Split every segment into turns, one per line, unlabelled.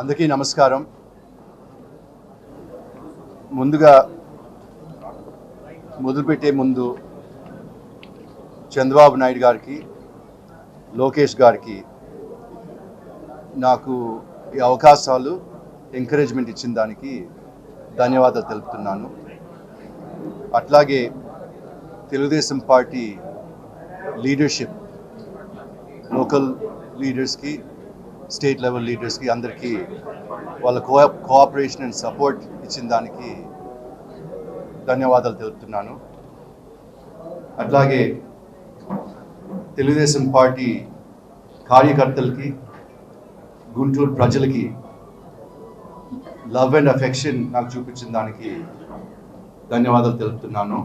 అందరికీ నమస్కారం. ముందుగా మొదలుపెట్టే ముందు చంద్రబాబు నాయుడు గారికి, లోకేష్ గారికి నాకు ఈ అవకాశాలు ఎంకరేజ్మెంట్ ఇచ్చిన దానికి ధన్యవాదాలు తెలుపుతున్నాను. అట్లాగే తెలుగుదేశం పార్టీ లీడర్షిప్, లోకల్ లీడర్స్కి, స్టేట్ లెవెల్ లీడర్స్కి అందరికీ వాళ్ళ కోఆపరేషన్ అండ్ సపోర్ట్ ఇచ్చిన దానికి ధన్యవాదాలు తెలుపుతున్నాను. అట్లాగే తెలుగుదేశం పార్టీ కార్యకర్తలకి, గుంటూరు ప్రజలకి లవ్ అండ్ అఫెక్షన్ నాకు చూపించిన దానికి ధన్యవాదాలు తెలుపుతున్నాను.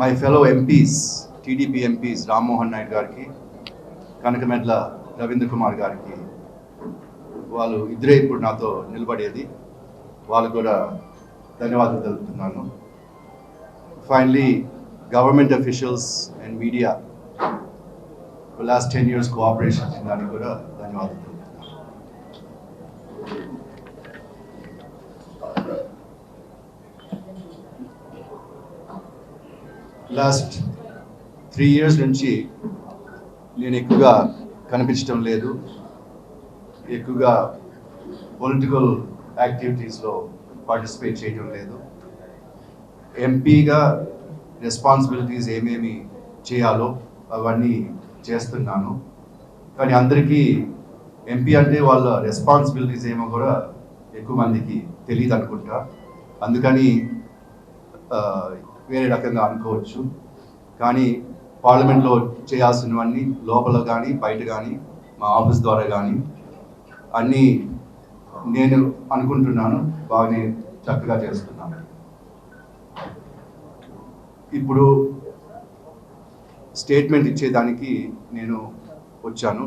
My fellow MPs, TDP MPs Rammohan Naidu గారికి, కనకమెడ్ల రవీంద్ర కుమార్ గారికి, వాళ్ళు ఇద్దరే ఇప్పుడు నాతో నిలబడేది, వాళ్ళకు కూడా ధన్యవాదాలు తెలుపుతున్నాను. Finally government officials and media last 10 years cooperation ఇచ్చిన దానికి కూడా ధన్యవాదాలు తెలుపుతున్నాను. లాస్ట్ 3 years నుంచి నేను ఎక్కువగా కనిపించడం లేదు, ఎక్కువగా పొలిటికల్ యాక్టివిటీస్లో పార్టిసిపేట్ చేయడం లేదు. ఎంపీగా రెస్పాన్సిబిలిటీస్ ఏమేమి చేయాలో అవన్నీ చేస్తున్నాను. కానీ అందరికీ ఎంపీ అంటే వాళ్ళ రెస్పాన్సిబిలిటీస్ ఏమో కూడా ఎక్కువ మందికి తెలియదు అనుకుంటా. అందుకని వేరే రకంగా అనుకోవచ్చు. కానీ పార్లమెంట్లో చేయాల్సినవన్నీ లోపల కానీ బయట కానీ మా ఆఫీస్ ద్వారా కానీ అన్నీ నేను అనుకుంటున్నాను బాగానే చక్కగా చేస్తున్నాను. ఇప్పుడు స్టేట్మెంట్ ఇచ్చేదానికి నేను వచ్చాను,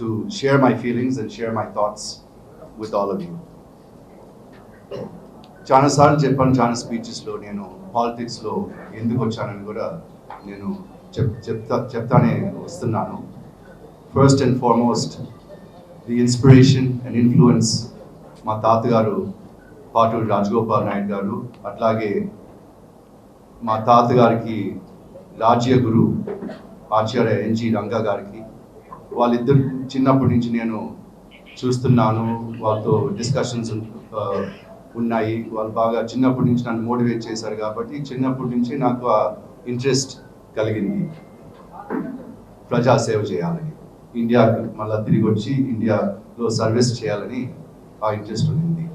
to share my feelings and share my thoughts with all of you. చాలాసార్లు చెప్పాను, చాలా స్పీచెస్లో నేను పాలిటిక్స్లో ఎందుకు వచ్చానని కూడా నేను చెప్తానే వస్తున్నాను. First and foremost the inspiration and influence మా తాతగారు పాటూరి రాజగోపాల్ నాయుడు గారు, అట్లాగే మా తాతగారికి రాజ్య గురు ఆచార్య ఎన్జి రంగా గారికి. వాళ్ళిద్దరు చిన్నప్పటి నుంచి నేను చూస్తున్నాను, వాళ్ళతో డిస్కషన్స్ ఉన్నాయి. వాళ్ళు బాగా చిన్నప్పటి నుంచి నన్ను మోటివేట్ చేశారు. కాబట్టి చిన్నప్పటి నుంచి నాకు ఆ ఇంట్రెస్ట్ కలిగింది, ప్రజాసేవ చేయాలని, ఇండియాకి మళ్ళీ తిరిగి వచ్చి ఇండియాలో సర్వీస్ చేయాలని ఆ ఇంట్రెస్ట్ ఉంది.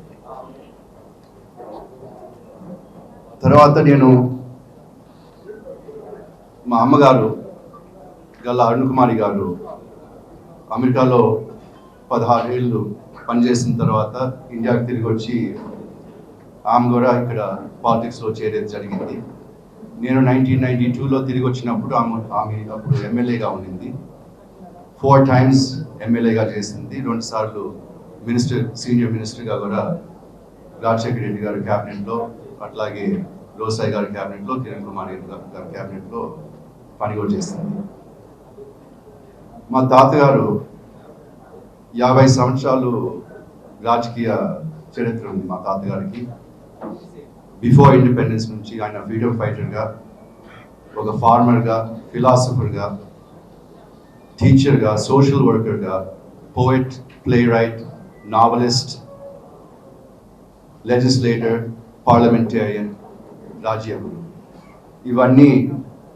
తర్వాత నేను మా అమ్మగారు గల్లా అరుణ్ కుమారి గారు అమెరికాలో 16 ఏళ్ళు పనిచేసిన తర్వాత ఇండియాకి తిరిగి వచ్చి ఆమె కూడా ఇక్కడ పాలిటిక్స్లో చేరేది జరిగింది. నేను 1992లో తిరిగి వచ్చినప్పుడు ఆమె అప్పుడు ఎమ్మెల్యేగా ఉండింది. 4 times ఎమ్మెల్యేగా చేసింది. 2 సార్లు మినిస్టర్, సీనియర్ మినిస్టర్గా కూడా రాజశేఖర రెడ్డి గారి క్యాబినెట్లో, అట్లాగే రోసాయి గారి క్యాబినెట్లో, కిరణ్ కుమార్ గారి క్యాబినెట్లో పని కూడా చేసింది. మా తాతగారు 50 సంవత్సరాలు రాజకీయ చరిత్ర ఉంది మా తాతగారికి. బిఫోర్ ఇండిపెండెన్స్ నుంచి ఆయన ఫ్రీడమ్ ఫైటర్గా, ఒక ఫార్మర్గా, ఫిలాసఫర్గా, టీచర్గా, సోషల్ వర్కర్గా, poet, playwright, novelist, legislator, parliamentarian, రాజ్యగురు, ఇవన్నీ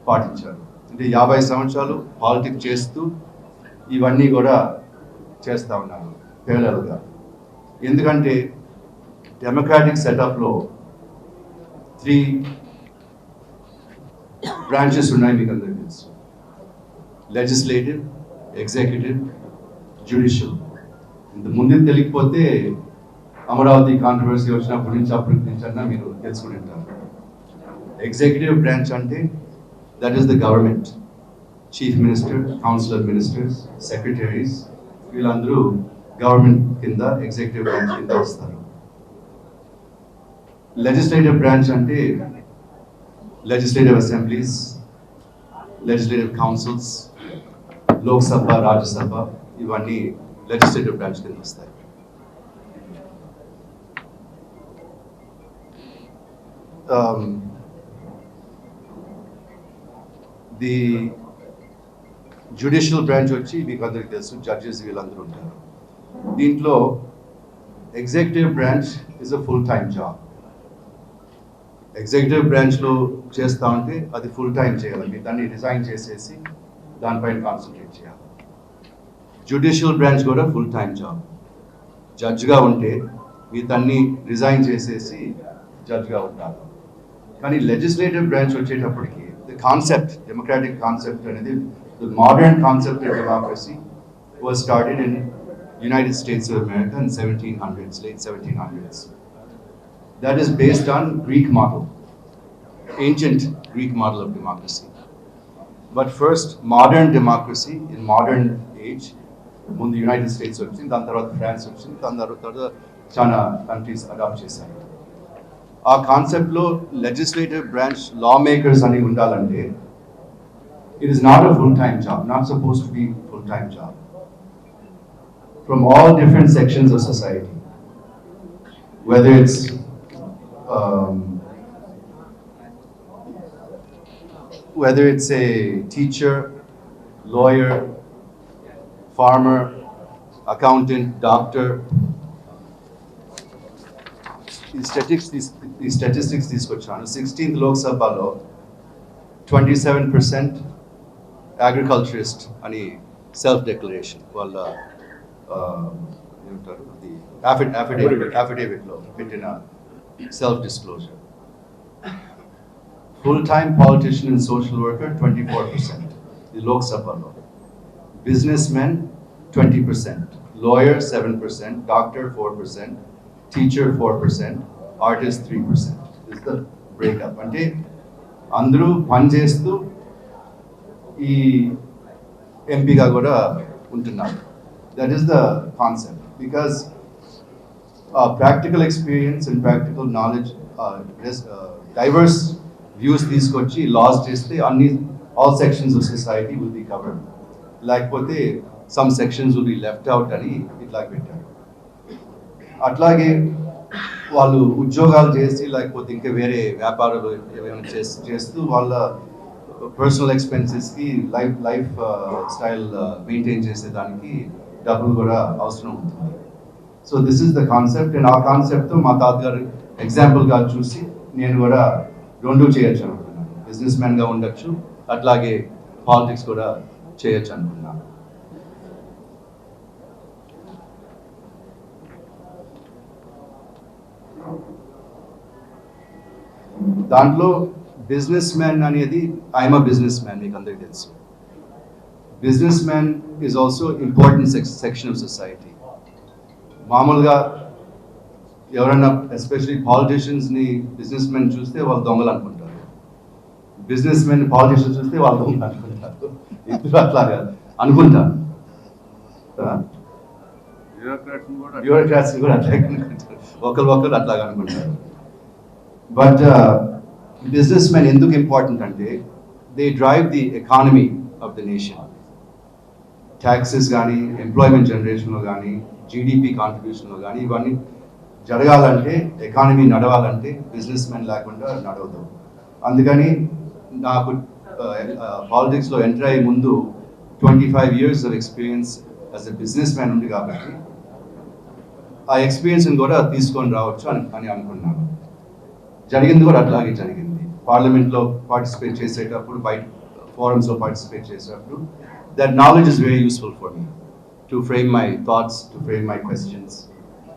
పాటించారు. అంటే 50 సంవత్సరాలు పాలిటిక్స్ చేస్తూ ఇవన్నీ కూడా చేస్తూ ఉన్నారు పేలలుగా. ఎందుకంటే డెమోక్రాటిక్ సెటప్లో 3 బ్రాంచెస్ ఉన్నాయి, మీకు అందరికీ తెలుసు. Legislative, executive, judicial. ఇంత ముందు తెలియకపోతే అమరావతి కాంట్రవర్సీ వచ్చినప్పటి నుంచి అప్పటి నుంచి అన్నా మీరు తెలుసుకుని ఉంటారు. ఎగ్జిక్యూటివ్ బ్రాంచ్ అంటే that is the government, chief minister, councillor ministers, secretaries, వీళ్ళందరూ గవర్నమెంట్ కింద, ఎగ్జిక్యూటివ్ బ్రాంచ్ కింద వస్తారు. లెజిస్లేటివ్ బ్రాంచ్ అంటే legislative assemblies, legislative councils, Lok Sabha, Rajya Sabha, ఇవన్నీ లెజిస్లేటివ్ బ్రాంచ్ కింద వస్తాయి. ది జ్యుడిషియల్ బ్రాంచ్ వచ్చి మీకు అందరికీ తెలుసు, జడ్జెస్ వీళ్ళందరూ ఉంటారు. దీంట్లో executive branch is a full time job. Executive బ్రాంచ్లో చేస్తూ ఉంటే అది ఫుల్ టైం చేయాలి, దాన్ని రిజైన్ చేసేసి దానిపైన కాన్సన్ట్రేట్ చేయాలి. జ్యుడిషియల్ బ్రాంచ్ కూడా ఫుల్ టైం జాబ్. జడ్జ్గా ఉంటే మీతన్ని రిజైన్ చేసేసి జడ్జ్గా ఉండాలి. కానీ లెజిస్లేటివ్ బ్రాంచ్ వచ్చేటప్పటికి ది కాన్సెప్ట్, డెమోక్రాటిక్ కాన్సెప్ట్ అనేది, the modern concept of democracy was started in United States of America in 1700s, late 1700s. That is based on Greek model, ancient Greek model of democracy. But first, modern democracy in modern age, when the United States వచ్చింది, దాని తర్వాత France వచ్చింది, దాని తర్వాత చాలా countries adapt చేశాయి. ఆ కాన్సెప్ట్లో లెజిస్లేటివ్ బ్రాంచ్ లా మేకర్స్ అని ఉండాలంటే it is not a full-time job, not supposed to be full-time job. From all different sections of society, whether it's a teacher, lawyer, farmer, accountant, doctor. These statistics తీసుకొచ్చాను. 16th Lok Sabhalo 27% agriculturist అని self declaration వాళ్ళ ఏమంటారు, అఫిడేవిట్లో పెట్టిన self disclosure. Full time politician and social worker 24% ఇది లోక్సభలో. Business men 20%, lawyer 7%, doctor 4%, teacher 4%, artist 3%. Is the breakup. అంటే అందరూ పనిచేస్తూ ఈ ఎంపీగా కూడా ఉంటున్నారు. That is the concept, because practical experience and practical knowledge, diverse views తీసుకొచ్చి laws చేస్తే all sections of society will be covered. లేకపోతే some sections will be left out అని ఇట్లా పెట్టారు. అట్లాగే వాళ్ళు ఉద్యోగాలు చేసి లేకపోతే ఇంకా వేరే వ్యాపారాలు ఏమైనా చేస్తూ వాళ్ళ పర్సనల్ ఎక్స్పెన్సెస్కి లైఫ్ స్టైల్ మెయింటైన్ చేసేదానికి డబ్బులు కూడా అవసరం ఉంటుంది. So this is the concept. And ఆ కాన్సెప్ట్తో మా తాతగారు ఎగ్జాంపుల్గా చూసి నేను కూడా రెండు చేయొచ్చు అనుకున్నాను. బిజినెస్ మ్యాన్గా ఉండొచ్చు, అట్లాగే పాలిటిక్స్ కూడా చేయొచ్చు అనుకున్నాను. దాంట్లో బిజినెస్ మ్యాన్ అనేది, ఐఎమ్ అ బిజినెస్ మ్యాన్, మీకు అందరికీ తెలుసు. Businessman is also important section of society. మామూలుగా ఎవరన్నా ఎస్పెషలీ పాలిటిషియన్స్ని బిజినెస్ మెన్ చూస్తే వాళ్ళు దొంగలు అనుకుంటారు, బిజినెస్ మెన్ పాలిటిషియన్స్ చూస్తే వాళ్ళు దొంగలు అనుకుంటారు. ఇద్దరు అట్లాగా అనుకుంటారు. బ్యూరోక్రాట్స్ కూడా అట్లాగే అనుకుంటారు, ఒకరు అట్లాగా అనుకుంటారు. బట్ బిజినెస్ మెన్ ఎందుకు ఇంపార్టెంట్ అంటే they drive the economy of the nation. Taxes కానీ, ఎంప్లాయ్మెంట్ జనరేషన్లో కానీ, జీడిపి కాంట్రిబ్యూషన్లో కానీ, ఇవన్నీ జరగాలంటే, ఎకానమీ నడవాలంటే బిజినెస్ మెన్ లేకుండా నడవదు. అందుకని నాకు పాలిటిక్స్లో ఎంటర్ అయ్యే ముందు 25 years of experience as a business man ఉంది కాబట్టి ఆ ఎక్స్పీరియన్స్ని కూడా తీసుకొని రావచ్చు అని అనుకున్నాను. జరిగింది కూడా అట్లాగే జరిగింది. పార్లమెంట్లో పార్టిసిపేట్ చేసేటప్పుడు, బయట ఫోరమ్స్లో పార్టిసిపేట్ చేసేటప్పుడు, that knowledge is very useful for me to frame my thoughts, to frame my questions,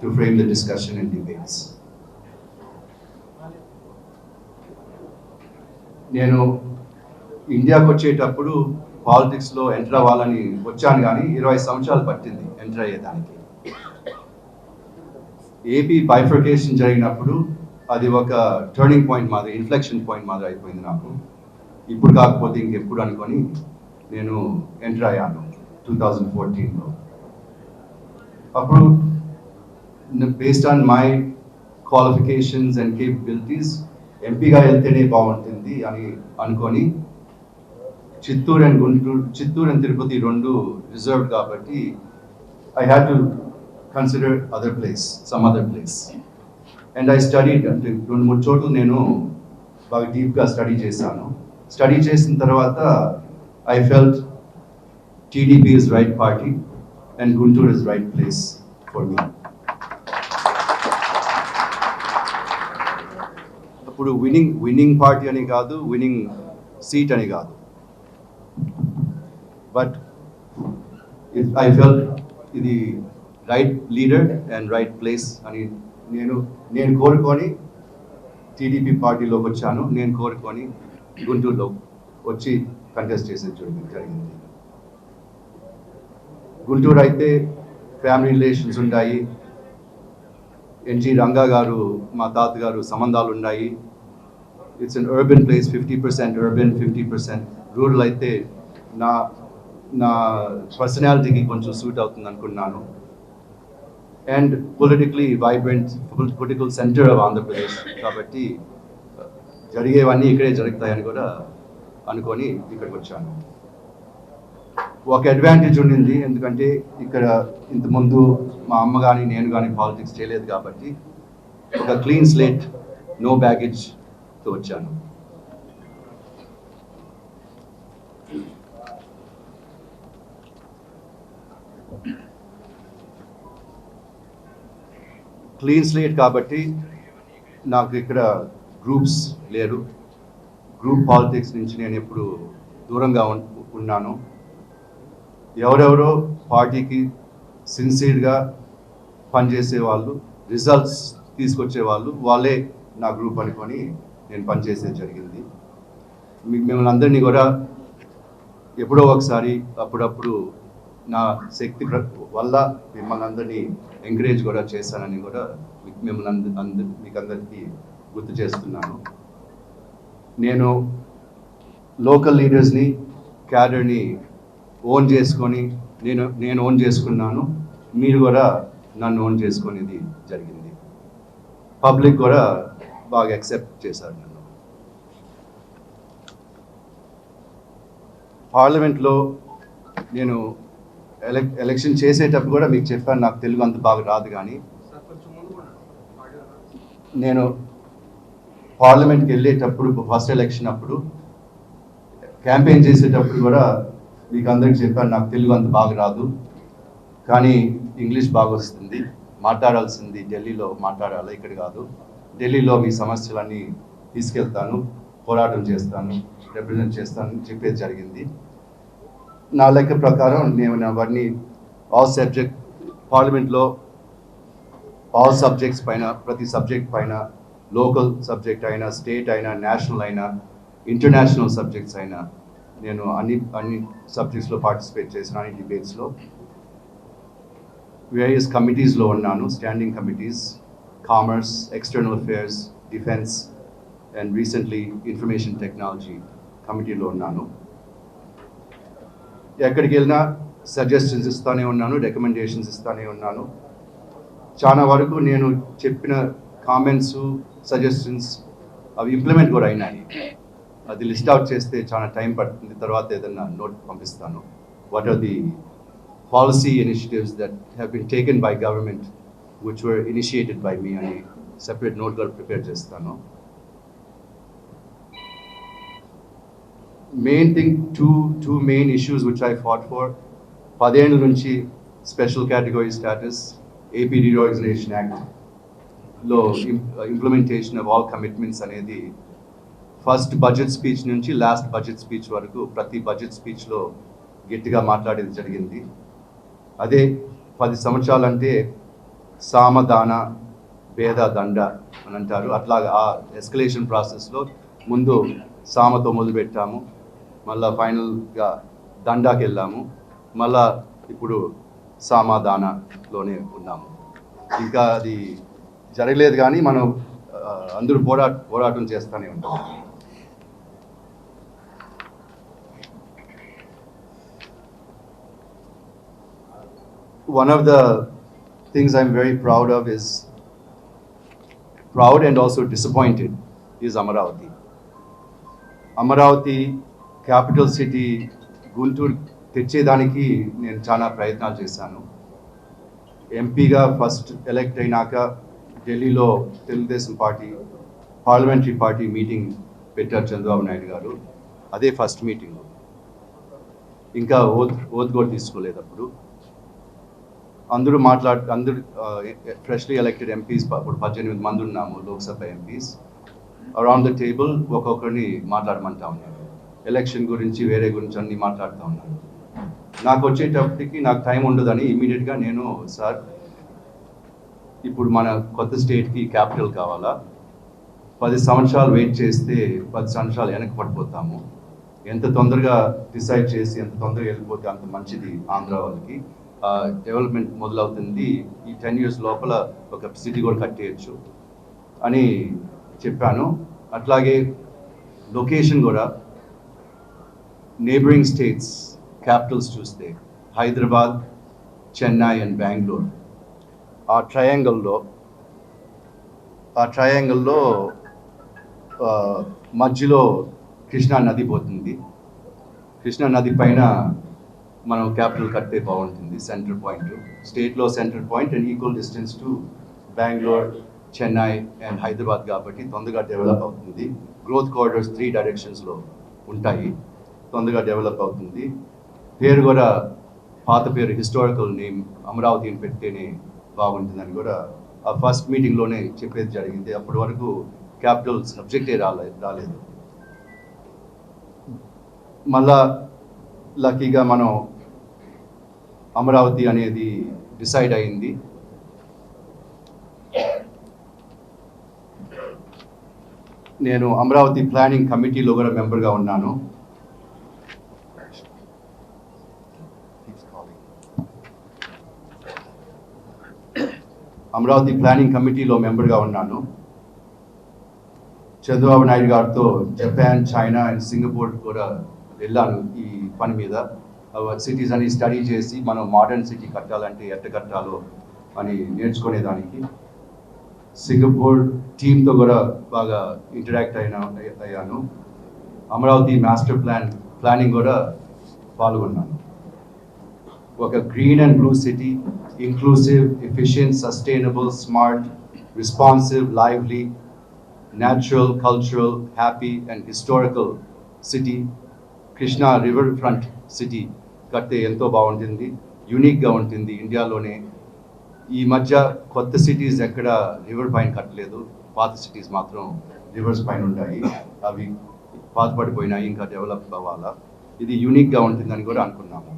to frame the discussion and debates. నేను ఇండియాకి వచ్చేటప్పుడు పాలిటిక్స్లో ఎంటర్ అవ్వాలని వచ్చాను, కానీ 20 సంవత్సరాలు పట్టింది ఎంటర్ అయ్యేదానికి. ఏపీ బైఫర్కేషన్ జరిగినప్పుడు అది ఒక టర్నింగ్ పాయింట్ మాదిరి, ఇన్ఫ్లెక్షన్ పాయింట్ మాదిరి అయిపోయింది నాకు. ఇప్పుడు కాకపోతే ఇంకెప్పుడు అనుకొని నేను ఎంటర్ అయ్యాను 2014లో. అప్పుడు based on my qualifications and capabilities ఎంపీగా వెళ్తేనే బాగుంటుంది అని అనుకొని చిత్తూరు అండ్ తిరుపతి రెండు రిజర్వ్ కాబట్టి I had to consider some other place. And I studied, అంటే 2-3 చోట్ల నేను బాగా డీప్గా స్టడీ చేశాను. స్టడీ చేసిన తర్వాత I felt TDP is right party and Guntur is right place for me. ఇప్పుడు విన్నింగ్ పార్టీ అని కాదు, విన్నింగ్ సీట్ అని కాదు, బట్ ఐ ఫెల్ట్ ఇది right leader and right place అని నేను కోరుకొని టీడీపీ పార్టీలోకి వచ్చాను. నేను కోరుకొని గుంటూరులో వచ్చి కంటెస్ట్ చేసేది జరిగింది. గుంటూరు అయితే ఫ్యామిలీ రిలేషన్స్ ఉన్నాయి, ఎన్జి రంగా గారు మా తాతగారు సంబంధాలు ఉన్నాయి. It's an urban place, 50% urban 50% rural అయితే నా పర్సనాలిటీకి కొంచెం సూట్ అవుతుంది అనుకున్నాను. And politically vibrant political centre of Andhra Pradesh కాబట్టి జరిగేవన్నీ ఇక్కడే జరుగుతాయని కూడా అనుకొని ఇక్కడికి వచ్చాను. ఒక అడ్వాంటేజ్ ఉండింది, ఎందుకంటే ఇక్కడ ఇంతకుముందు మా అమ్మ కానీ నేను కానీ పాలిటిక్స్ చేయలేదు కాబట్టి ఒక క్లీన్ స్లేట్, నో బ్యాగేజ్తో వచ్చాను. క్లీన్ స్లేట్ కాబట్టి నాకు ఇక్కడ గ్రూప్స్ లేరు. గ్రూప్ పాలిటిక్స్ నుంచి నేను ఎప్పుడు దూరంగా ఉన్నాను. ఎవరెవరో పార్టీకి సిన్సియర్గా పనిచేసే వాళ్ళు, రిజల్ట్స్ తీసుకొచ్చే వాళ్ళే నా గ్రూప్ అనుకొని నేను పనిచేసేది జరిగింది. మిమ్మల్ని అందరినీ కూడా ఎప్పుడో ఒకసారి అప్పుడప్పుడు నా శక్తి వల్ల మిమ్మల్ని అందరినీ ఎంకరేజ్ కూడా చేశానని కూడా మిమ్మల్ని మీకు అందరికీ గుర్తు చేస్తున్నాను. నేను లోకల్ లీడర్స్ని, క్యాడర్ని ఓన్ చేసుకొని నేను ఓన్ చేసుకున్నాను. మీరు కూడా నన్ను ఓన్ చేసుకునేది జరిగింది. పబ్లిక్ కూడా బాగా యాక్సెప్ట్ చేశారు నన్ను. పార్లమెంట్లో నేను ఎలక్షన్ చేసేటప్పుడు కూడా మీకు చెప్పాను, నాకు తెలుగు అంత బాగా రాదు, కానీ నేను పార్లమెంట్కి వెళ్ళేటప్పుడు ఫస్ట్ ఎలక్షన్ అప్పుడు క్యాంపెయిన్ చేసేటప్పుడు కూడా మీకు అందరికి చెప్పాను, నాకు తెలుగు అంత బాగా రాదు, కానీ ఇంగ్లీష్ బాగా వస్తుంది, మాట్లాడాల్సింది ఢిల్లీలో మాట్లాడాలి, ఇక్కడ కాదు. ఢిల్లీలో మీ సమస్యలన్నీ తీసుకెళ్తాను, పోరాటం చేస్తాను, రిప్రజెంట్ చేస్తాను చెప్పేది జరిగింది. నా లెక్క ప్రకారం నేను అవన్నీ పార్లమెంట్లో ఆల్ సబ్జెక్ట్స్ పైన, ప్రతి సబ్జెక్ట్ పైన, లోకల్ సబ్జెక్ట్ అయినా, స్టేట్ అయినా, నేషనల్ అయినా, ఇంటర్నేషనల్ సబ్జెక్ట్స్ అయినా నేను అన్ని సబ్జెక్ట్స్లో పార్టిసిపేట్ చేసిన, అన్ని డిబేట్స్లో. వేరియస్ కమిటీస్లో ఉన్నాను, standing committees, commerce, external affairs, defence and recently information technology కమిటీలో ఉన్నాను. ఎక్కడికి వెళ్ళినా సజెషన్స్ ఇస్తూనే ఉన్నాను, రికమెండేషన్స్ ఇస్తూనే ఉన్నాను. చాలా వరకు నేను చెప్పిన కామెంట్స్, సజెషన్స్ అవి ఇంప్లిమెంట్ కూడా అయినాయి. అది లిస్ట్ అవుట్ చేస్తే చాలా టైం పడుతుంది, తర్వాత ఏదన్నా నోట్ పంపిస్తాను. What are the policy initiatives that have been taken by government which were initiated by me అని సెపరేట్ నోట్ కూడా ప్రిపేర్ చేస్తాను. Main thing, two main issues which I fought for. 10 ఏళ్ళ నుంచి special category status, AP reorganisation యాక్ట్లో implementation of all commitments అనేది first budget speech నుంచి last budget speech వరకు ప్రతి బడ్జెట్ స్పీచ్లో గట్టిగా మాట్లాడేది జరిగింది. అదే 10 సంవత్సరాలంటే సామదాన భేద దండ అని అంటారు. అట్లాగా ఆ ఎస్కలేషన్ ప్రాసెస్లో ముందు సామతో మొదలుపెట్టాము, మళ్ళా ఫైనల్గా దండాకి వెళ్ళాము, మళ్ళా ఇప్పుడు సామాధానలోనే ఉన్నాము. ఇంకా అది జరగలేదు, కానీ మనం అందరూ పోరాటం చేస్తూనే ఉంటాం. One of the things I'm very proud of is, proud and also disappointed, is Amaravati. Amaravati capital city Guntur తెచ్చేదానికి నేను చాలా ప్రయత్నాలు చేశాను. ఎంపీగా ఫస్ట్ ఎలక్ట్ అయినాక ఢిల్లీలో Telugu Desam party parliamentary party meeting పెట్టారు చంద్రబాబు నాయుడు గారు. అదే ఫస్ట్ మీటింగ్. ఇంకా ఓత్ కూడా తీసుకోలేదు. అప్పుడు అందరూ ఫ్రెష్లీ ఎలక్టెడ్ ఎంపీస్, అప్పుడు 18 మంది ఉన్నాము Lok Sabha MPs. Around the table ఒక్కొక్కరిని మాట్లాడమంటా ఉన్నాను. ఎలక్షన్ గురించి, వేరే గురించి అన్నీ మాట్లాడుతూ ఉన్నాను. నాకు వచ్చేటప్పటికి నాకు టైం ఉండదని ఇమీడియట్గా నేను, సార్ ఇప్పుడు మన కొత్త స్టేట్కి క్యాపిటల్ కావాలా, 10 సంవత్సరాలు వెయిట్ చేస్తే 10 సంవత్సరాలు వెనక్కి పడిపోతాము. ఎంత తొందరగా డిసైడ్ చేసి ఎంత తొందరగా వెళ్ళిపోతే అంత మంచిది ఆంధ్ర వాళ్ళకి. డెవలప్మెంట్ మొదలవుతుంది. ఈ 10 years లోపల ఒక సిటీ కూడా కట్టేయచ్చు అని చెప్పాను. అట్లాగే లొకేషన్ కూడా నేబరింగ్ స్టేట్స్ క్యాపిటల్స్ చూస్తే హైదరాబాద్, చెన్నై అండ్ బెంగళూరు, ఆ ట్రయాంగిల్లో మధ్యలో కృష్ణా నది పోతుంది. కృష్ణా నది పైన మనం క్యాపిటల్ కడితే బాగుంటుంది. సెంటర్ పాయింట్, స్టేట్లో centre point and equal distance to Bengaluru, Chennai and Hyderabad కాబట్టి తొందరగా డెవలప్ అవుతుంది. గ్రోత్ కారిడార్స్ 3 డైరెక్షన్స్లో ఉంటాయి, తొందరగా డెవలప్ అవుతుంది. పేరు కూడా పాత పేరు, హిస్టారికల్ నేమ్ అమరావతి అని పెడితేనే బాగుంటుందని కూడా ఆ ఫస్ట్ మీటింగ్లోనే చెప్పేది జరిగింది. అప్పటి వరకు క్యాపిటల్ సబ్జెక్టే రాలేదు. మళ్ళా లక్కీగా మనం అమరావతి అనేది డిసైడ్ అయింది. నేను అమరావతి ప్లానింగ్ కమిటీలో కూడా మెంబర్గా ఉన్నాను. అమరావతి ప్లానింగ్ కమిటీలో మెంబర్గా ఉన్నాను. చంద్రబాబు నాయుడు గారితో జపాన్, చైనా అండ్ సింగపూర్ కూడా వెళ్ళాను ఈ పని మీద. సిటీస్ అని స్టడీ చేసి మనం మోడర్న్ సిటీ కట్టాలంటే ఎట్ట కట్టాలో అని నేర్చుకునేదానికి సింగపూర్ టీంతో కూడా బాగా ఇంటరాక్ట్ అయ్యాను. అమరావతి మాస్టర్ ప్లానింగ్ కూడా పాల్గొన్నాను. ఒక green and blue city, inclusive, efficient, sustainable, smart, responsive, lively, natural, cultural, happy and historical city, Krishna river front city కడితే ఎంతో బాగుంటుంది, యూనిక్గా ఉంటుంది. ఇండియాలోనే ఈ మధ్య కొత్త సిటీస్ ఎక్కడ రివర్ పైన కట్టలేదు, పాత సిటీస్ మాత్రం రివర్స్ పైన ఉంటాయి. అవి పాతపడిపోయినాయి, ఇంకా డెవలప్ అవ్వాలా. ఇది యూనిక్గా ఉంటుందని కూడా అనుకున్నాము.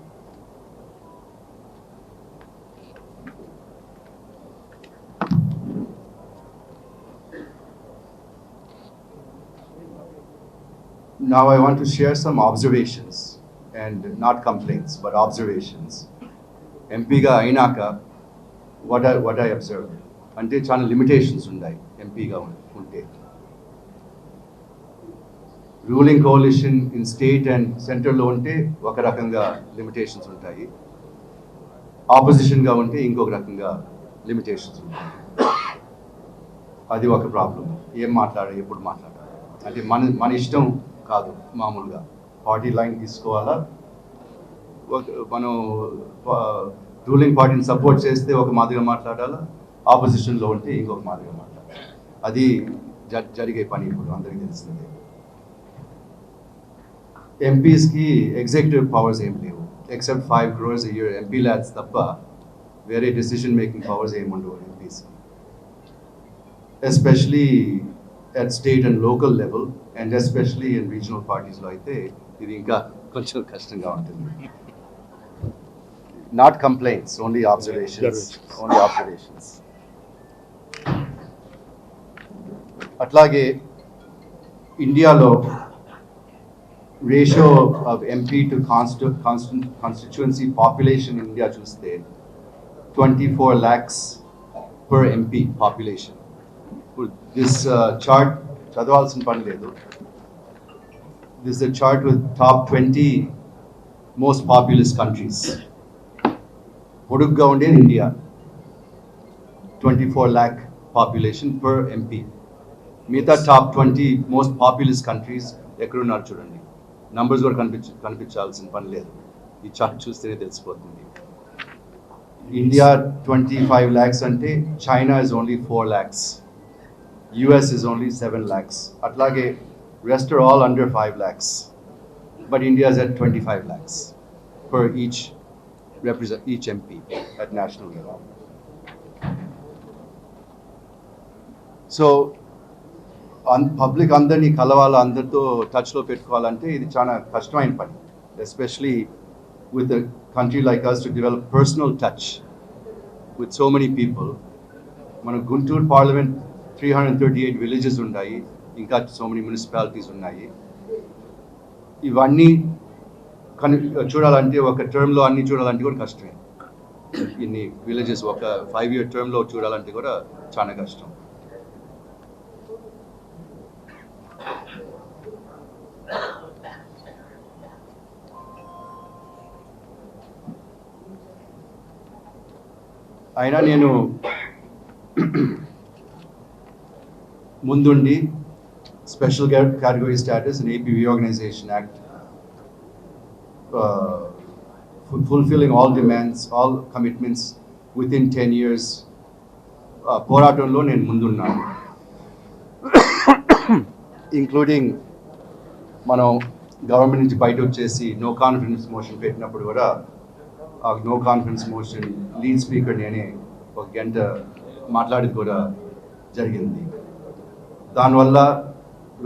Now I want to share some observations and not complaints but observations. ఎంపీగా అయినాక what I observed అంటే చాలా లిమిటేషన్స్ ఉన్నాయి. ఎంపీగా ఉంటే రూలింగ్ కోalition ఇన్ స్టేట్ అండ్ సెంట్రల్లో ఉంటే ఒక రకంగా లిమిటేషన్స్ ఉంటాయి, ఆపోజిషన్గా ఉంటే ఇంకొక రకంగా లిమిటేషన్స్ ఉంటాయి. అది ఒక ప్రాబ్లం. ఏం మాట్లాడాలి, ఎప్పుడు మాట్లాడాలి అంటే మన ఇష్టం కాదు. మామూలుగా పార్టీ లైన్ తీసుకోవాలా, మనం రూలింగ్ పార్టీని సపోర్ట్ చేస్తే ఒక మాదిరిగా మాట్లాడాలా, ఆపోజిషన్లో ఉంటే ఇంకొక మాదిరిగా మాట్లాడాలి. అది జరిగే పని ఇప్పుడు అందరికీ తెలిసిందే. ఎంపీస్కి ఎగ్జిక్యూటివ్ పవర్స్ ఏం లేవు, except 5 crores a year MP LADS తప్ప వేరే డెసిషన్ మేకింగ్ పవర్స్ ఏమి ఉండవు ఎంపీస్కి, especially at state and local level and especially in regional parties lo aithe idi inka koncham kashtamga untundi. Not complaints, only observations. Only observations. Atlage India lo ratio of MP to constituency population in India chuste 24 lakhs per MP population. This chart చదవాల్సిన పని లేదు. This is a chart with top 20 most populous countries. పొడుగ్గా ఉండేది India, 24 lakh population per MP. మిగతా top 20 most populous countries ఎక్కడున్నారు చూడండి. Numbers కూడా కనిపించాల్సిన పని లేదు, ఈ చార్ట్ చూస్తేనే తెలిసిపోతుంది. India 25 lakhs ante China is only 4 lakhs. US is only 7 lakhs. Atlage rest are all under 5 lakhs. But India is at 25 lakhs per each MP at national level. So public అందరినీ కలవాలి, అందరితో టచ్లో పెట్టుకోవాలంటే ఇది చాలా కష్టమైన పని, especially with a country like us to develop personal touch with so many people. మన గుంటూరు పార్లమెంట్ 338 villages ఉన్నాయి, ఇంకా so many municipalities ఉన్నాయి. ఇవన్నీ చూడాలంటే ఒక టర్మ్లో అన్ని చూడాలంటే కూడా కష్టమే. ఇన్ని విలేజెస్ ఒక 5-year టర్మ్లో చూడాలంటే కూడా చాలా కష్టం. అయినా నేను ముందుండి special category status in AP reorganisation act, fulfilling all demands, all commitments within 10 years పోరాటంలో నేను ముందున్నాను. ఇంక్లూడింగ్ మనం గవర్నమెంట్ నుంచి బయట వచ్చేసి నో కాన్ఫిడెన్స్ మోషన్ పెట్టినప్పుడు కూడా ఆ no confidence motion lead speaker నేనే ఒక గంట మాట్లాడేది కూడా జరిగింది. దానివల్ల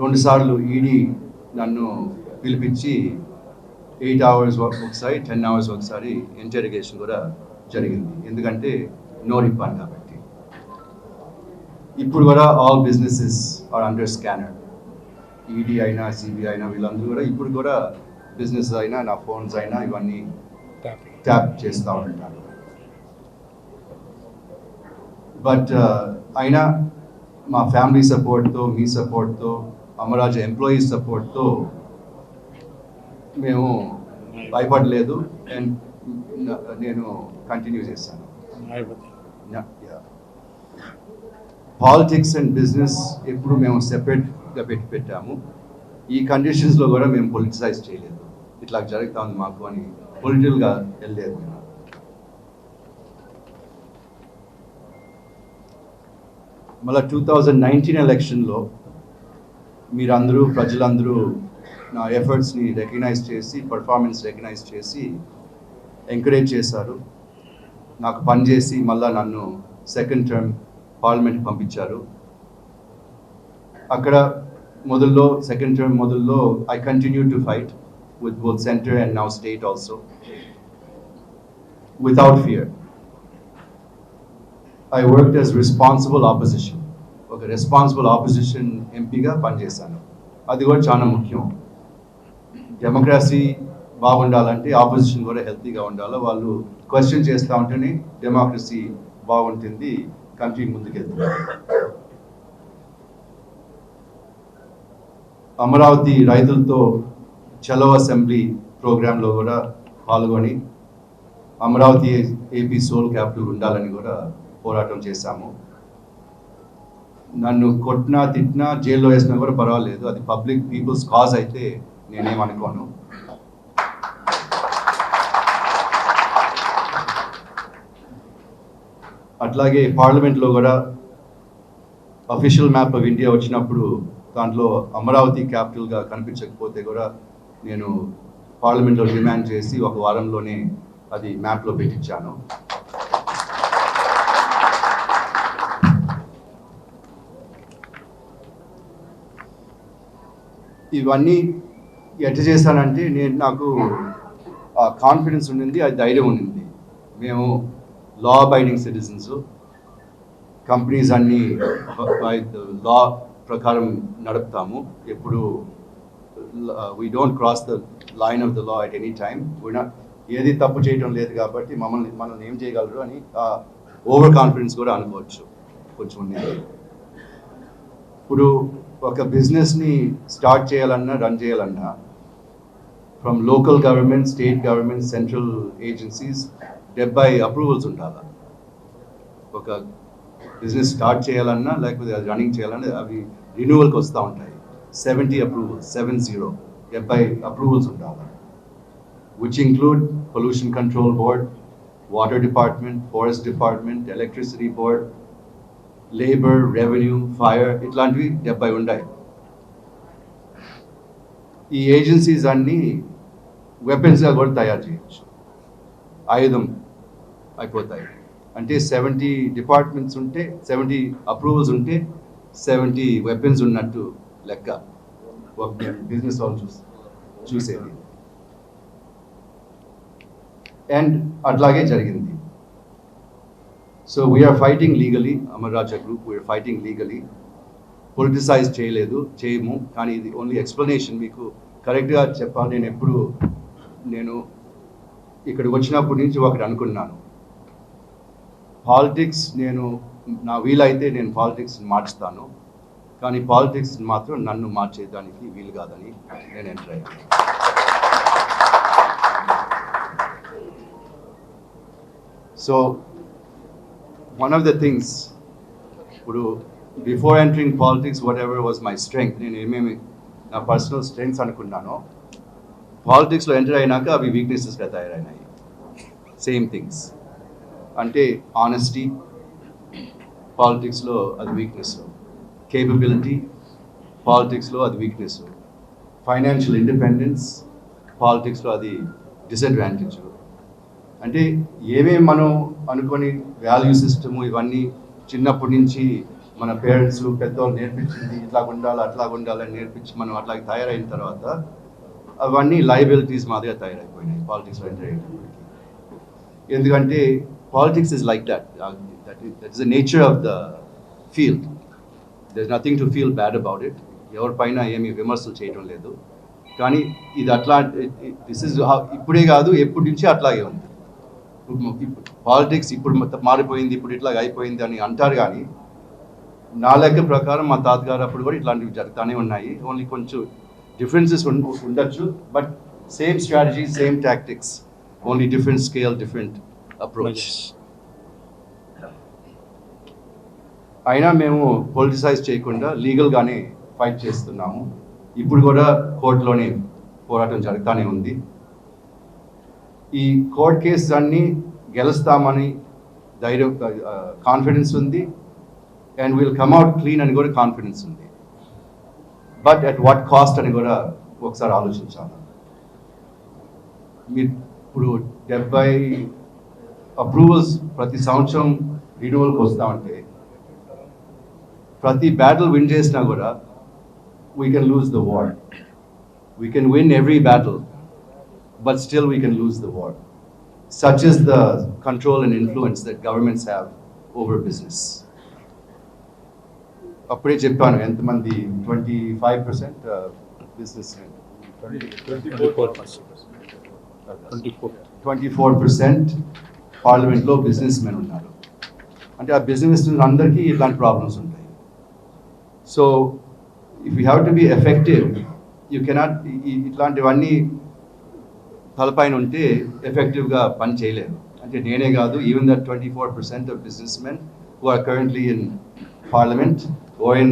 2 సార్లు ఈడీ నన్ను పిలిపించి 8 hours ఒకసారి 10 hours ఒకసారి ఇంటెరిగేషన్ కూడా జరిగింది, ఎందుకంటే నో రిఫండ్ కాబట్టి. ఇప్పుడు కూడా all businesses are under scanner. ED అయినా సిబిఐ అయినా వీళ్ళందరూ కూడా ఇప్పుడు కూడా బిజినెస్ అయినా నా ఫోన్స్ అయినా ఇవన్నీ ట్యాప్ చేస్తూ ఉంటారు. బట్ అయినా మా ఫ్యామిలీ సపోర్ట్తో, మీ సపోర్ట్తో, అమరాజా ఎంప్లాయీస్ సపోర్ట్తో మేము భయపడలేదు అండ్ నేను కంటిన్యూ చేశాను. పాలిటిక్స్ అండ్ బిజినెస్ ఎప్పుడు మేము సెపరేట్గా పెట్టాము. ఈ కండిషన్స్లో కూడా మేము పొలిటిసైజ్ చేయలేదు, ఇట్లా జరుగుతా ఉంది మాకు అని పొలిటికల్గా వెళ్ళలేదు. మళ్ళీ 2019 ఎలక్షన్లో మీరందరూ, ప్రజలందరూ నా ఎఫర్ట్స్ని రికగ్నైజ్ చేసి, పర్ఫార్మెన్స్ రికగ్నైజ్ చేసి ఎంకరేజ్ చేశారు. నాకు పనిచేసి మళ్ళీ నన్ను సెకండ్ టర్మ్ పార్లమెంట్కి పంపించారు. అక్కడ మొదల్లో, సెకండ్ టర్మ్ మొదల్లో I continue to fight with both center and now state also, without fear. I worked as responsible opposition. ఒక రెస్పాన్సిబుల్ ఆపోజిషన్ ఎంపీగా పనిచేశాను. అది కూడా చాలా ముఖ్యం. డెమోక్రసీ బాగుండాలంటే ఆపోజిషన్ కూడా హెల్తీగా ఉండాలి. వాళ్ళు క్వశ్చన్ చేస్తూ ఉంటేనే డెమోక్రసీ బాగుంటుంది, కంట్రీ ముందుకెళ్తుంది. అమరావతి రైతులతో చలో అసెంబ్లీ ప్రోగ్రాంలో కూడా పాల్గొని అమరావతి ఏపీ సోల్ క్యాపిటల్ ఉండాలని కూడా పోరాటం చేశాము. నన్ను కొట్టినా, తిట్టినా, జైల్లో వేసినా కూడా పర్వాలేదు, అది పబ్లిక్ పీపుల్స్ కాజ్ అయితే నేనేమనుకోను. అట్లాగే పార్లమెంట్లో కూడా అఫీషియల్ మ్యాప్ ఆఫ్ ఇండియా వచ్చినప్పుడు దాంట్లో అమరావతి క్యాపిటల్గా కనిపించకపోతే కూడా నేను పార్లమెంట్లో డిమాండ్ చేసి 1 వారంలోనే అది మ్యాప్లో పెట్టించాను. ఇవన్నీ ఎట్లా చేశానంటే నాకు కాన్ఫిడెన్స్ ఉండింది, అది ధైర్యం ఉండింది. మేము లా అబైడింగ్ సిటిజన్స్, కంపెనీస్ అన్నీ లా ప్రకారం నడుపుతాము. ఎప్పుడు we don't cross the line of the law at any time. ఏది తప్పు చేయడం లేదు కాబట్టి మనల్ని ఏం చేయగలరు అని ఓవర్ కాన్ఫిడెన్స్ కూడా అనుకోవచ్చు కొంచెం ఉండేది. ఇప్పుడు ఒక బిజినెస్ని స్టార్ట్ చేయాలన్నా, రన్ చేయాలన్నా, from local government, state government, central agencies 70 approvals ఉండాలి. ఒక బిజినెస్ స్టార్ట్ చేయాలన్నా లేకపోతే అది రన్నింగ్ చేయాలన్నా అవి రిన్యూవల్కి వస్తూ ఉంటాయి. 70 అప్రూవల్స్, 70 అప్రూవల్స్ ఉండాలి, which include Pollution Control Board, water department, forest department, electricity board, labour, revenue, fire, ఇట్లాంటివి 70 ఉన్నాయి. ఈ ఏజెన్సీస్ అన్నీ వెపన్స్గా కూడా తయారు చేయొచ్చు, ఆయుధం అయిపోతాయి. అంటే 70 డిపార్ట్మెంట్స్ ఉంటే 70 అప్రూవల్స్ ఉంటే 70 వెపన్స్ ఉన్నట్టు లెక్క. బిజినెస్ వాళ్ళు చూసేది. అండ్ అట్లాగే జరిగింది. So we are fighting legally, Amara Raja group we are fighting legally. Politicise చేయము. కానీ ఇది ఓన్లీ ఎక్స్ప్లెనేషన్. మీకు కరెక్ట్గా చెప్పాలి. నేను ఇక్కడికి వచ్చినప్పటి నుంచి ఒకటి అనుకున్నాను, పాలిటిక్స్ నా వీలైతే నేను పాలిటిక్స్ మార్చుతాను, కానీ పాలిటిక్స్ మాత్రం నన్ను మార్చేదానికి వీలు కాదని నేను ఎంటర్ అయ్యాను. So one of the things, ఇప్పుడు before entering politics whatever was my strength, నేను ఏమేమి నా పర్సనల్ స్ట్రెంగ్స్ అనుకున్నానో పాలిటిక్స్లో ఎంటర్ అయినాక అవి వీక్నెసెస్గా తయారైనాయి. Same things. అంటే ఆనెస్టీ పాలిటిక్స్లో అది వీక్నెస్, కేపబిలిటీ పాలిటిక్స్లో అది వీక్నెస్, ఫైనాన్షియల్ ఇండిపెండెన్స్ పాలిటిక్స్లో అది డిసడ్వాంటేజ్. అంటే ఏమేమి మనం అనుకొని వాల్యూ సిస్టము ఇవన్నీ చిన్నప్పటి నుంచి మన పేరెంట్స్ పెద్దవాళ్ళు నేర్పించింది, ఇట్లా ఉండాలి అట్లా ఉండాలని నేర్పించి మనం అట్లా తయారైన తర్వాత అవన్నీ లయబిలిటీస్ మాదిరిగా తయారైపోయినాయి పాలిటిక్స్లో ఎంటర్ అయ్యేటప్పటికి. ఎందుకంటే politics is like that is the nature of the field. There is nothing to feel bad about it. ఎవరిపైన ఏమీ విమర్శలు చేయడం లేదు. కానీ ఇది అట్లా దిస్ ఇస్ ఇప్పుడే కాదు, ఎప్పటి నుంచి అట్లాగే ఉంది. పాలిటిక్స్ ఇప్పుడు మారిపోయింది, ఇప్పుడు ఇట్లా అయిపోయింది అని అంటారు. కానీ నా లెక్క ప్రకారం మా తాతగారు అప్పుడు కూడా ఇట్లాంటివి జరుగుతూనే ఉన్నాయి. ఓన్లీ కొంచెం డిఫరెన్సెస్ ఉండొచ్చు, but same strategy, same tactics, only different scale, different approach. అయినా మేము పొలిటిసైజ్ చేయకుండా లీగల్గానే ఫైట్ చేస్తున్నాము. ఇప్పుడు కూడా కోర్టులోనే పోరాటం జరుగుతూనే ఉంది. ఈ కోర్ట్ కేసెస్ అన్నీ గెలుస్తామని ధైర్యం, కాన్ఫిడెన్స్ ఉంది. And will come out clean అని కూడా కాన్ఫిడెన్స్ ఉంది. బట్ అట్ వాట్ కాస్ట్ అని కూడా ఒకసారి ఆలోచించాలి. మీరు ఇప్పుడు 70 అప్రూవల్స్ ప్రతి సంవత్సరం రిన్యూవల్కి వస్తామంటే ప్రతి బ్యాటిల్ విన్ చేసినా కూడా we can lose the war. We can win every battle, but still we can lose the war. Such is the control and influence that governments have over business. అప్పుడే చెప్పాను ఎంతమంది 25% business, 24% పార్లమెంట్లో business men ఉన్నారు. అంటే ఆ business అందరికీ ఇట్లాంటి problems ఉంటాయి. So if you have to be effective, you cannot, ఇట్లాంటివన్నీ తలపైన ఉంటే ఎఫెక్టివ్గా పని చేయలేరు. అంటే నేనే కాదు, even that 24% of businessmen who are currently in parliament or in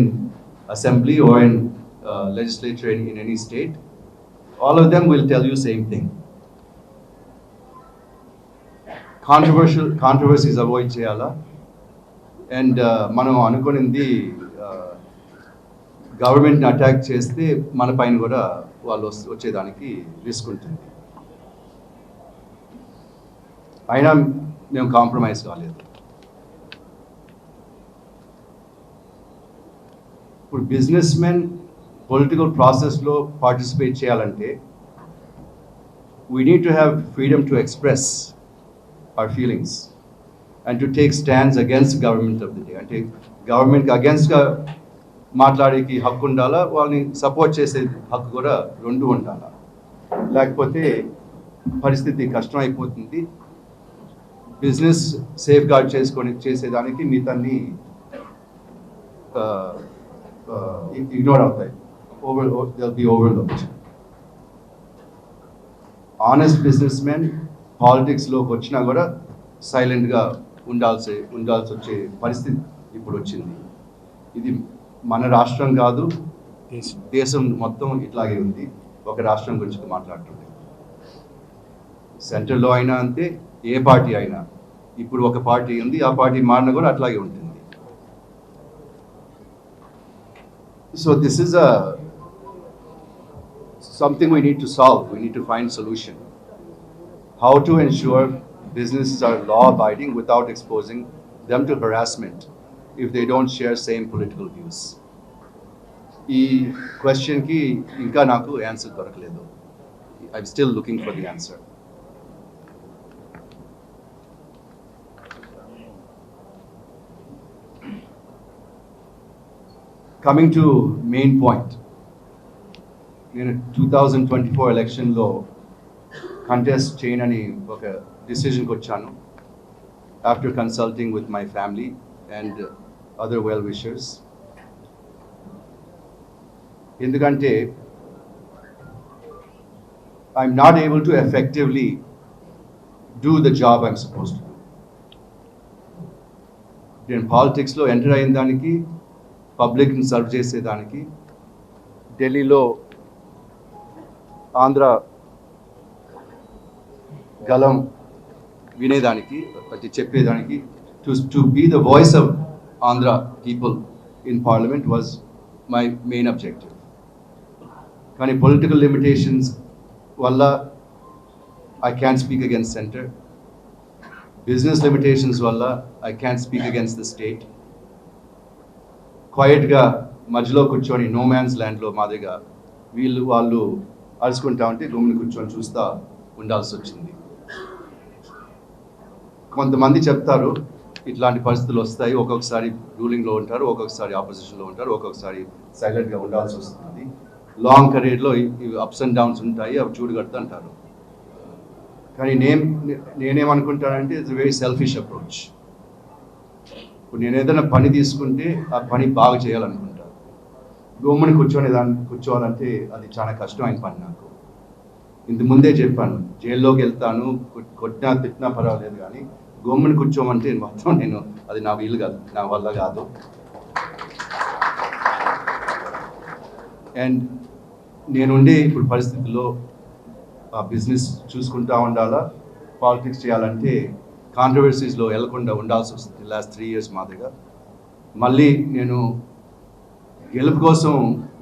assembly or in legislature in any state, all of them will tell you same thing. Controversies avoid చేయాలా. అండ్ మనం అనుకునింది గవర్నమెంట్ని అటాక్ చేస్తే మన పైన కూడా వాళ్ళు వచ్చేదానికి రిస్క్ ఉంటుంది. అయినా మేము కాంప్రమైజ్ కాలేదు. ఇప్పుడు బిజినెస్ మెన్ పొలిటికల్ ప్రాసెస్లో పార్టిసిపేట్ చేయాలంటే we need to have freedom to express our feelings and to take stands against government of the day. అంటే గవర్నమెంట్కి అగేన్స్ట్గా మాట్లాడేకి హక్కు ఉండాలా, వాళ్ళని సపోర్ట్ చేసే హక్కు కూడా రెండు ఉండాలా. లేకపోతే పరిస్థితి కష్టం అయిపోతుంది. బిజినెస్ సేఫ్ గార్డ్ చేసేదానికి మిగతాన్ని ఇగ్నోర్ అవుతాయి, ఓవర్లుక్డ్. ఆనెస్ట్ బిజినెస్ మెన్ పాలిటిక్స్లోకి వచ్చినా కూడా సైలెంట్గా ఉండాల్సి వచ్చే పరిస్థితి ఇప్పుడు వచ్చింది. ఇది మన రాష్ట్రం కాదు, దేశం మొత్తం ఇట్లాగే ఉంది. ఒక రాష్ట్రం గురించి మాట్లాడుతుంది. సెంట్రల్లో అయినా అంతే, ఏ పార్టీ అయినా ఇప్పుడు ఒక పార్టీ ఉంది, ఆ పార్టీ మారిన కూడా అట్లాగే ఉంటుంది. So this is something we need to solve. We need to find solution. How to ensure businesses are law abiding without exposing them to harassment if they don't share same political views. ఈ క్వశ్చన్కి ఇంకా నాకు answer దొరకలేదు. I'm still looking for the answer. Coming to main point, నేను 2024 ఎలక్షన్లో contest చేయనని ఒక డిసిషన్కి వచ్చాను after consulting with my family and other well wishers. ఎందుకంటే I'm not able to effectively do the job I'm suppose to do. నేను పాలిటిక్స్లో enter అయిన దానికి, పబ్లిక్ని సర్వ్ చేసేదానికి, ఢిల్లీలో ఆంధ్ర గలం వినేదానికి, చెప్పేదానికి, to be the voice of Andhra people in parliament was my main objective. కానీ పొలిటికల్ లిమిటేషన్స్ వల్ల I can speak against centre, business limitations వల్ల I can speak against the state. క్వైట్గా మధ్యలో కూర్చొని నో మ్యాన్స్ ల్యాండ్లో మాదిరిగా వాళ్ళు అరుచుకుంటా ఉంటే గమ్ముని కూర్చొని చూస్తూ ఉండాల్సి వచ్చింది. కొంతమంది చెప్తారు ఇట్లాంటి పరిస్థితులు వస్తాయి, ఒక్కొక్కసారి రూలింగ్లో ఉంటారు, ఒక్కొక్కసారి ఆపోజిషన్లో ఉంటారు, ఒక్కొక్కసారి సైలెంట్గా ఉండాల్సి వస్తుంది, లాంగ్ కెరీర్లో ఇవి అప్స్ అండ్ డౌన్స్ ఉంటాయి, అవి చూడగడుతూ అంటారు. కానీ నేనేమనుకుంటానంటే ఇట్స్ వెరీ సెల్ఫిష్ అప్రోచ్. ఇప్పుడు నేను ఏదైనా పని తీసుకుంటే ఆ పని బాగా చేయాలనుకుంటాను. గమ్ముని కూర్చోవాలంటే అది చాలా కష్టమైన పని నాకు. ఇంతకుముందే చెప్పాను, జైల్లోకి వెళ్తాను, కొట్టినా తిట్టినా పర్వాలేదు, కానీ గమ్ముని కూర్చోమంటే మాత్రం అది నా వీలు కాదు, నా వల్ల కాదు. అండ్ నేనుండే ఇప్పుడు పరిస్థితుల్లో ఆ బిజినెస్ చూసుకుంటా ఉండాలా, పాలిటిక్స్ చేయాలంటే కాంట్రవర్సీస్లో వెళ్లకుండా ఉండాల్సి వస్తుంది. లాస్ట్ 3 years మాదిరిగా మళ్ళీ నేను గెలుపు కోసం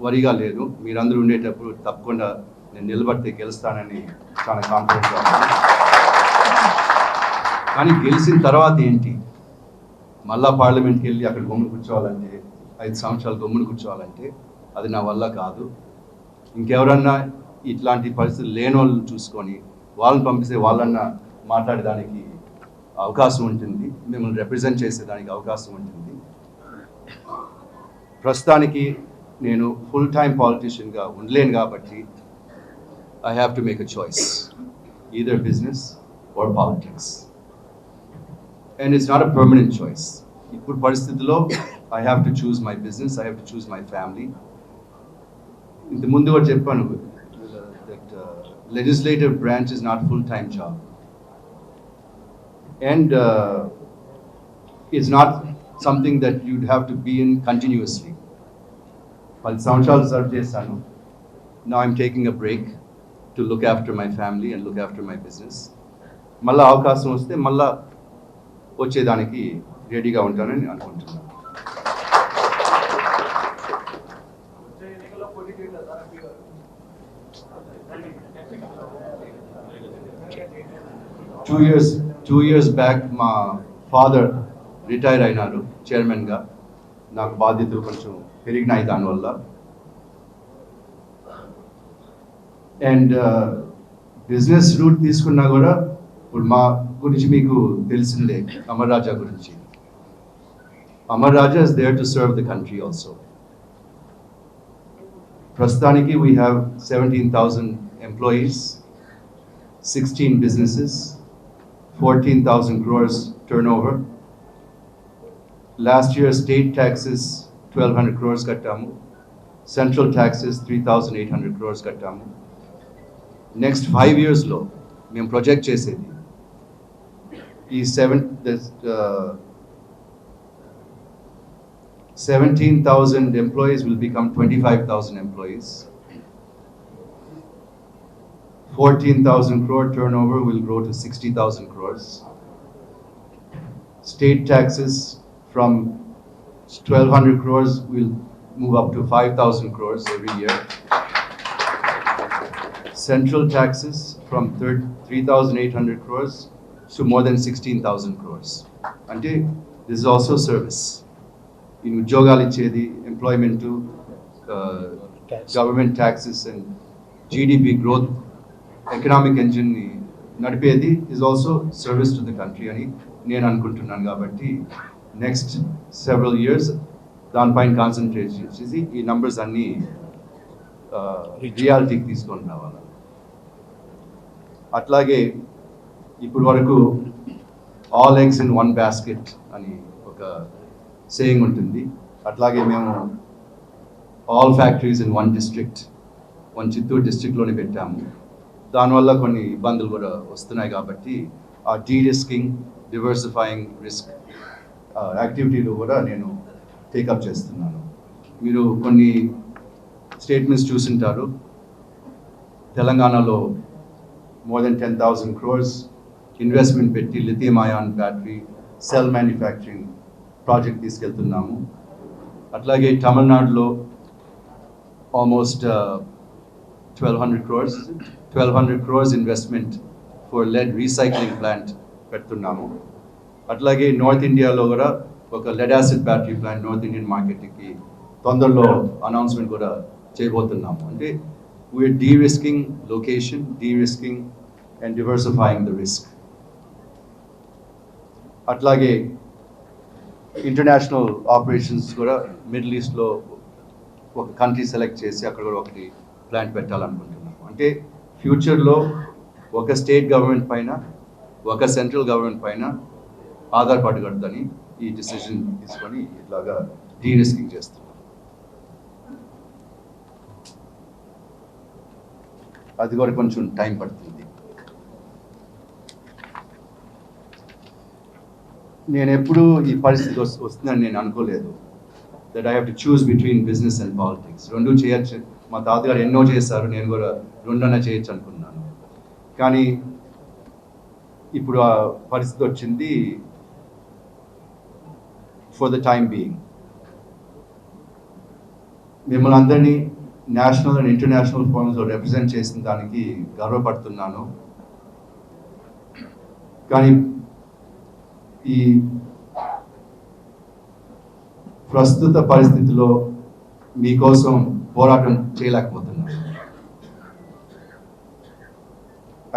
వరిగా లేదు, మీరందరూ ఉండేటప్పుడు తప్పకుండా నేను నిలబడితే గెలుస్తానని చాలా కాన్ఫిడెంట్గా ఉన్నాను. కానీ గెలిచిన తర్వాత ఏంటి, మళ్ళా పార్లమెంట్కి వెళ్ళి అక్కడ గమ్మును కూర్చోవాలంటే, 5 సంవత్సరాలు గమ్మును కూర్చోవాలంటే అది నా వల్ల కాదు. ఇంకెవరన్నా ఇట్లాంటి పరిస్థితులు లేని వాళ్ళు చూసుకొని వాళ్ళని పంపిస్తే వాళ్ళన్నా మాట్లాడేదానికి అవకాశం ఉంటుంది, మిమ్మల్ని రిప్రజెంట్ చేసేదానికి అవకాశం ఉంటుంది. ప్రస్తుతానికి నేను ఫుల్ టైం పాలిటిషియన్గా ఉండలేను కాబట్టి I have to make a choice, either business are politics. And it's not a permanent choice. ఇప్పుడు పరిస్థితుల్లో I have to choose my business, I have to choose my family. ఇంతకుముందు కూడా చెప్పాను that legislative branch is not full time job and it's not something that you'd have to be in continuously. 10 సంవత్సరాలు serve చేశాను. Now I'm taking a break to look after my family and look after my business. మళ్ళా అవకాశం వస్తే మళ్ళా వచ్చేదానికి రెడీగా ఉంటానని అనుకుంటున్నాను. Two years back మా ఫాదర్ రిటైర్ అయినారు చైర్మన్గా. నాకు బాధ్యతలు కొంచెం పెరిగినాయి దానివల్ల. అండ్ బిజినెస్ రూట్ తీసుకున్నా కూడా ఇప్పుడు మా గురించి మీకు తెలిసిందే, అమర్ రాజా గురించి. Amara Raja is there to serve the country also. ప్రస్తుతానికి we have 17,000 employees, 16 businesses, 14,000 crores turnover. Last year state taxes 1,200 crores kattamu, central taxes 3,800 crores kattamu. Next 5 years lo మేము ప్రొజెక్ట్ చేసేది ఈ 17,000 employees will become 25,000 employees. 14,000 crore turnover will grow to 60,000 crores. State taxes from 1,200 crores will move up to 5,000 crores every year. Central taxes from 3,800 crores to more than 16,000 crores. And this is also service. In Ujogali Chedi, employment to government taxes and GDP growth, economic engine నడిపేది is also service to the country అని నేను అనుకుంటున్నాను. కాబట్టి next several years దానిపైన concentrate చేసి ఈ numbers అన్నీ రియాలిటీకి తీసుకొని రావాలి. అట్లాగే ఇప్పుడు వరకు all eggs in one basket అని ఒక సేయింగ్ ఉంటుంది. అట్లాగే మేము all factories in one district, one Chittoor డిస్ట్రిక్ట్లోనే పెట్టాము. దానివల్ల కొన్ని ఇబ్బందులు కూడా వస్తున్నాయి. కాబట్టి ఆ డీరిస్కింగ్, డివర్సిఫైయింగ్ రిస్క్ యాక్టివిటీలు కూడా నేను టేకప్ చేస్తున్నాను. మీరు కొన్ని స్టేట్మెంట్స్ చూసింటారు. తెలంగాణలో మోర్ దెన్ 10,000 crores ఇన్వెస్ట్మెంట్ పెట్టి lithium ion battery cell manufacturing project తీసుకెళ్తున్నాము. అట్లాగే తమిళనాడులో almost 1,200 crores investment for lead recycling plant పెడుతున్నాము. అట్లాగే నార్త్ ఇండియాలో కూడా ఒక lead acid battery plant north Indian మార్కెట్కి తొందరలో అనౌన్స్మెంట్ కూడా చేయబోతున్నాము. అంటే we are derisking location, derisking and diversifying the risk. అట్లాగే ఇంటర్నేషనల్ ఆపరేషన్స్ కూడా మిడిల్ ఈస్ట్లో ఒక కంట్రీ సెలెక్ట్ చేసి అక్కడ కూడా ఒకటి ప్లాంట్ పెట్టాలనుకుంటున్నాము. అంటే ఫ్యూచర్లో ఒక స్టేట్ గవర్నమెంట్ పైన, ఒక సెంట్రల్ గవర్నమెంట్ పైన ఆధారపడకూడదని ఈ డిసిజన్ తీసుకొని ఇట్లాగా డీరిస్కింగ్ చేస్తున్నాం. అది కూడా కొంచెం టైం పడుతుంది. నేను ఎప్పుడూ ఈ పరిస్థితి వస్తుందని నేను అనుకోలేదు. That I have to choose between business and politics. రెండు చేయొచ్చు. మా తాతగారు ఎన్నో చేశారు, నేను కూడా రెండన్నా చేయొచ్చు అనుకున్నాను. కానీ ఇప్పుడు ఆ పరిస్థితి వచ్చింది. ఫర్ ద టైమ్ బీయింగ్ మిమ్మల్ని అందరినీ నేషనల్ అండ్ ఇంటర్నేషనల్ ఫోరమ్స్లో రిప్రజెంట్ చేసిన దానికి గర్వపడుతున్నాను. కానీ ఈ ప్రస్తుత పరిస్థితిలో మీకోసం పోరాటం చేయలేకపోతున్నాను.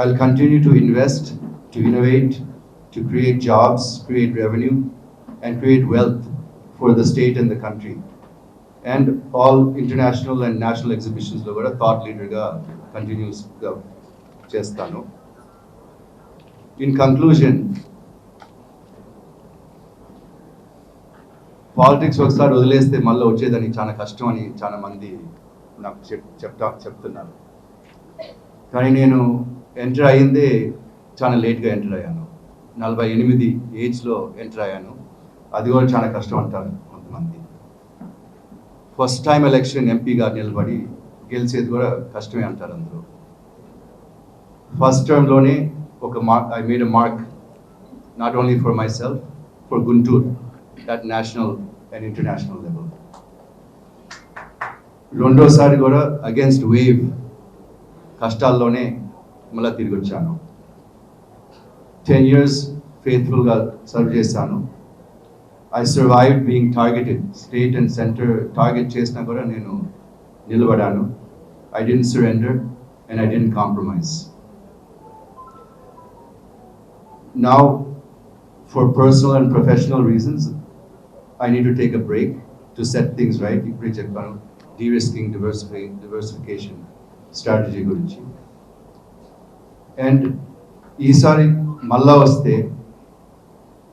I'll continue to invest, to innovate, to create jobs, create revenue, and create wealth for the state and the country. And all international and national exhibitions lo kuda thought leader ga continues ga chestanu. In conclusion, politics ఒకసారి వదిలేస్తే మళ్ళీ వచ్చేదని చాలా కష్టం అని చాలా మంది నాకు చెప్తున్నారు. కానీ నేను ఎంటర్ అయ్యిందే చాలా లేట్గా ఎంటర్ అయ్యాను. 48 ఏజ్లో ఎంటర్ అయ్యాను. అది కూడా చాలా కష్టం అంటారు కొంతమంది. ఫస్ట్ టైం ఎలక్షన్ ఎంపీగా నిలబడి గెలిచేది కూడా కష్టమే అంటారు అందరూ. ఫస్ట్ టర్మ్లోనే I made a mark, not only for myself, for Guntur at national and international level. రెండోసారి కూడా అగేన్స్ట్ వేవ్ కష్టాల్లోనే మళ్ళీ తిరిగి వచ్చాను. 10 years ఫెయిత్ఫుల్గా సర్వ్ చేశాను. I survived being targeted. State and centre target చేసినా కూడా నేను నిలబడాను. I didn't surrender and I didn't compromise. Now for personal and professional reasons I need to take a break to set things right. ఇప్పుడు చెప్పాను de-risking, diversification strategy గురించి. And ఈసారి మళ్ళా వస్తే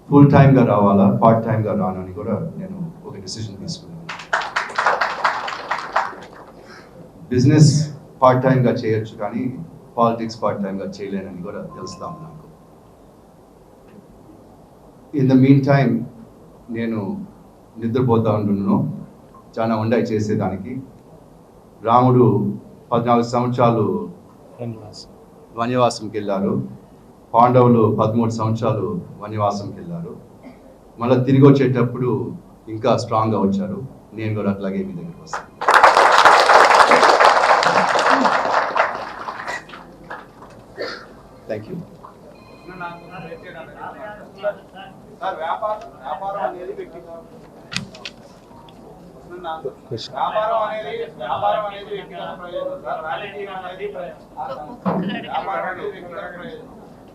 ఫుల్ టైమ్గా రావాలా, పార్ట్ టైమ్గా రానని కూడా నేను ఒక డిసిషన్ తీసుకున్నాను. బిజినెస్ పార్ట్ టైమ్గా చేయొచ్చు, కానీ పాలిటిక్స్ పార్ట్ టైమ్గా చేయలేనని కూడా తెలుస్తాం నాకు. ఇన్ ద మీన్ టైమ్ నేను నిద్రపోతూ ఉంటున్నాను. చాలా ఉండాయి చేసేదానికి. రాముడు 14 సంవత్సరాలు వన్యవాసంకి వెళ్ళారు. పాండవులు 13 సంవత్సరాలు వన్యవాసంకి వెళ్ళారు. మళ్ళీ తిరిగి వచ్చేటప్పుడు ఇంకా స్ట్రాంగ్గా వచ్చారు. నేను కూడా అట్లాగే మీ దగ్గరికి వస్తాను. Thank you.
వ్యాపారం అనేది వ్యక్తిగత ప్రయోజనం సార్. రాజకీయం అనేది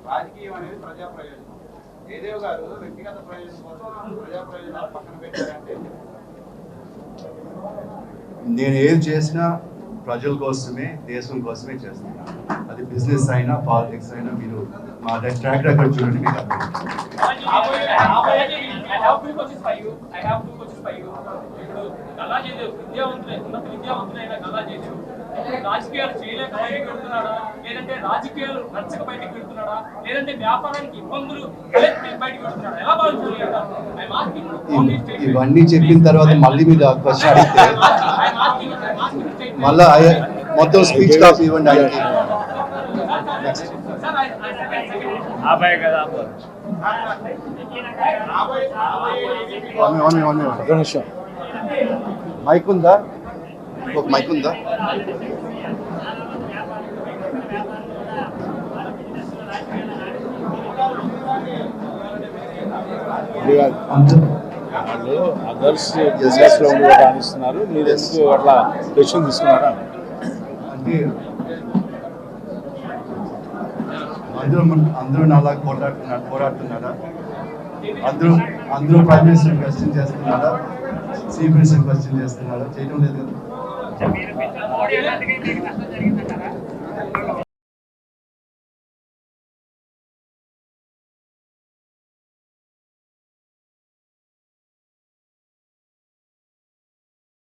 రాజకీయం అనేది ప్రజా ప్రయోజనం. జయదేవ్ గారు వ్యక్తిగత ప్రయోజనం కోసం ప్రజా ప్రయోజనాలు పక్కన పెట్టారంటే
నేను ఏది చేసినా ప్రజల కోసమే, దేశం కోసమే చేస్తున్నాను. అది బిజినెస్ అయినా పాలిటిక్స్ అయినా మీరు మా ట్రాక్ రికార్డ్ చూడండి, మీకు అర్థమవుతుంది.
రాజకీయాలు చేయలేక బయటకు వెళ్తున్నాడా, లేదంటే రాజకీయాలు నచ్చక బయటకు వెళ్తున్నాడా, లేదంటే వ్యాపారానికి ఇబ్బందులు బయటకు వెళ్తున్నాడా, ఎలా భావించాలి?
ఇవన్నీ చెప్పిన తర్వాత మళ్ళీ మీరు క్వశ్చన్ అడిగితే మళ్ళీ మొత్తం స్పీచ్ కాపీ ఇవ్వండి ఆయనకి. మైక్ ఉందా? ఒక మైక్ ఉందా?
వాళ్ళు అదర్స్ బిజినెస్ లో రాణిస్తున్నారు, మీరు ఎందుకు అట్లా డెసిషన్ తీసుకున్నారా?
అంటే అందరూ నాలా పోరాడుతున్నారా? అందరూ ప్రైమ్ మినిస్టర్ క్వశ్చన్ చేస్తున్నారా? చీఫ్ మినిస్టర్ క్వశ్చన్ చేస్తున్నారా? చేయడం లేదు కదా.